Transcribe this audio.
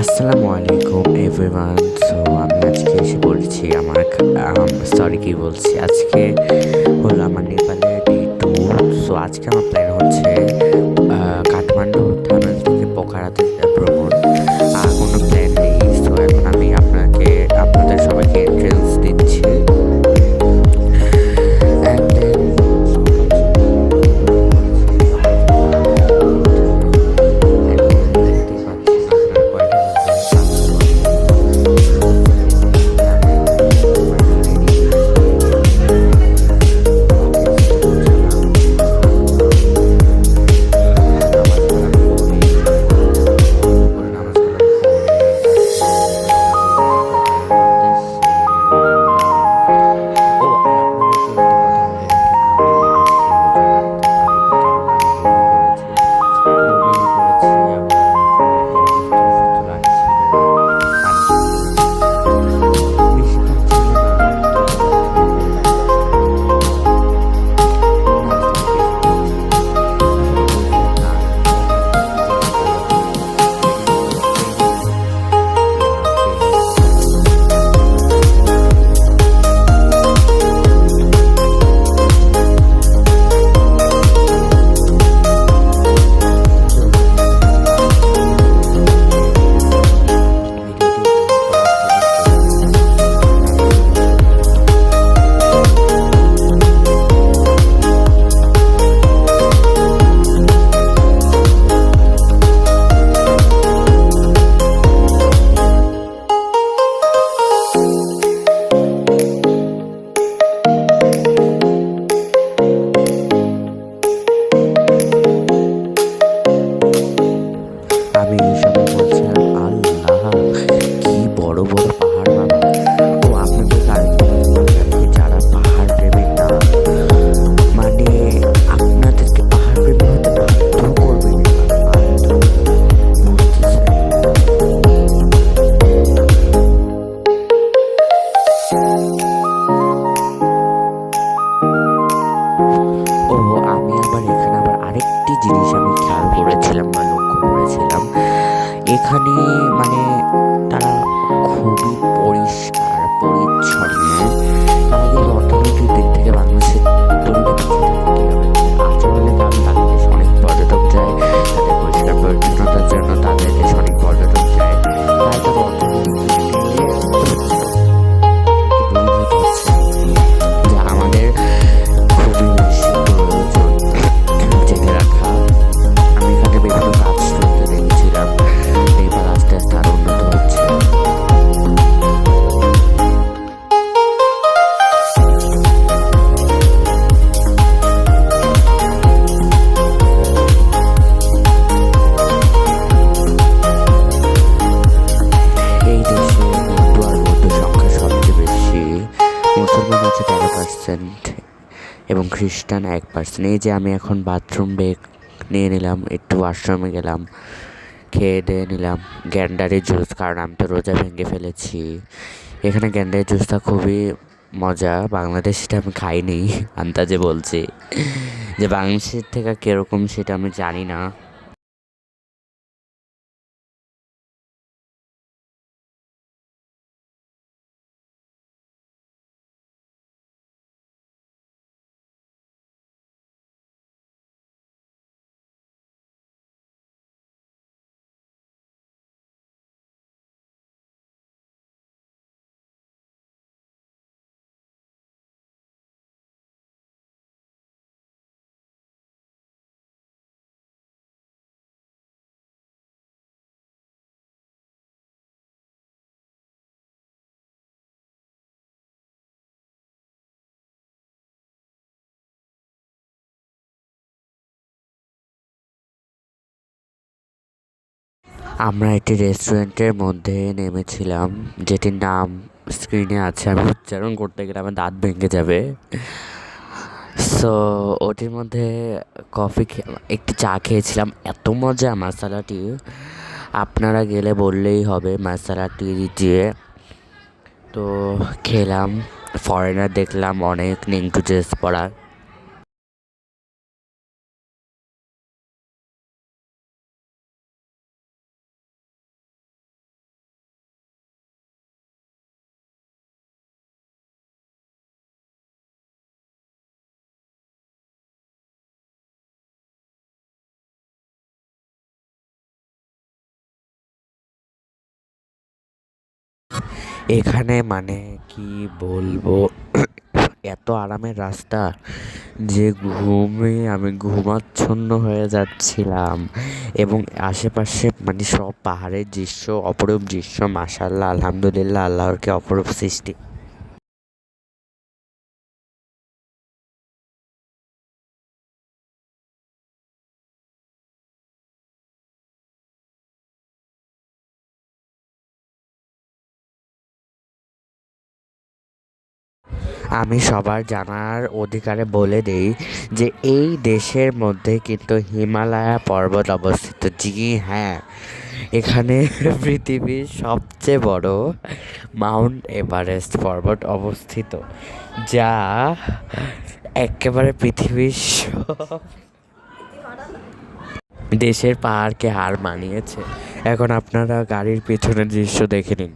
আসসালামু আলাইকুম everyone. So আমি আজকে এসে বলছি আমার সরি কি বলছি আজকে হলো আমার নেপালের ডে 2। সো আজকে আমার প্ল্যান হচ্ছে কাঠমান্ডু থানা থেকে পোখারাতে ভ্রমণ। কোনো প্ল্যান নেই। সো এখন আমি আপনাদের সবাইকে এন্ট্রেন্স দিচ্ছি। And then এখন দেখতেই পাচ্ছেন আপনারা কয়টা আমি এই সময় বলছিলাম আল্লাহ কি বড় বড় পাহাড় বাবা। ও আপনাদের আরেকটা কথা বলি, আর কি যারা পাহাড় প্রেমী না মানে আপনাদেরকে পাহাড় প্রেমী হতে বাধ্য করবে বাধ্য বুঝতেছে। ও আমি এখানে আরেকটি জিনিস আমি খেয়াল করেছিলাম বা লক্ষ্য করেছিলাম, এখানে মানে তারা খুবই পরিষ্কার পরিচ্ছন্ন। তারা কিন্তু অর্থনৈতিক দিক থেকে বাংলাদেশের তুলনায় পিছিয়ে থাকে কি হবে আচরণের কারণে তাদের দেশে অনেক পর্যটক যায়, তাদের পরিষ্কার পরিচ্ছন্নতার জন্য তাদের দেশে অনেক পর্যটক যায়, তাই তাদের অর্থনৈতিক দিক থেকে বহির্ভূত হচ্ছে, যা আমাদের খুবই বেশি প্রয়োজন জেনে রাখা। আমি এখানে বিভিন্ন কাজ চলতে দেখছিলাম, নেপাল আস্তে আস্তে আরো উন্নত হচ্ছে। এই দেশে হিন্দু আর বৌদ্ধ সংখ্যা সবচেয়ে বেশি, মুসলমান আছে 13% এবং খ্রিস্টান 1%। এই যে আমি এখন বাথরুম ব্রেক নিয়ে নিলাম, একটু ওয়াশরুমে গেলাম, খেয়ে দিয়ে নিলাম গ্যান্ডারের জুস, কারণ আমি তো রোজা ভেঙে ফেলেছি। এখানে গ্যান্ডারের জুসটা খুবই মজা, বাংলাদেশটা আমি খাইনি আন্দাজে বলছি, যে বাংলাদেশের থেকে কীরকম সেটা আমি জানি না। আমরা একটি রেস্টুরেন্টের মধ্যে নেমেছিলাম, যেটির নাম স্ক্রিনে আছে, আমি উচ্চারণ করতে গেলে আমার দাঁত ভেঙে যাবে। সো ওটির মধ্যে একটি চা খেয়েছিলাম, এত মজা মশালাটি, আপনারা গেলে বললেই হবে মশালাটি দিয়ে। তো খেলাম, ফরেনার দেখলাম অনেক নিংটু ড্রেস পরা। এখানে মানে কি বলবো, এত আরামের রাস্তা যে আমি ঘুমাচ্ছন্ন হয়ে যাচ্ছিলাম। এবং আশেপাশে মানে সব পাহাড়ের দৃশ্য, অপরূপ দৃশ্য, মাশাআল্লাহ, আলহামদুলিল্লাহ, আল্লাহর কি অপরূপ সৃষ্টি। আমি সবার জানার অধিকারে বলে দেই যে এই দেশের মধ্যে কিন্তু হিমালয়া পর্বত অবস্থিত। জি হ্যাঁ, এখানে পৃথিবীর সবচেয়ে বড় মাউন্ট এভারেস্ট পর্বত অবস্থিত, যা একেবারে পৃথিবীর সব দেশের পাহাড়কে হার মানিয়েছে। এখন আপনারা গাড়ির পেছনের দৃশ্য দেখে নিন।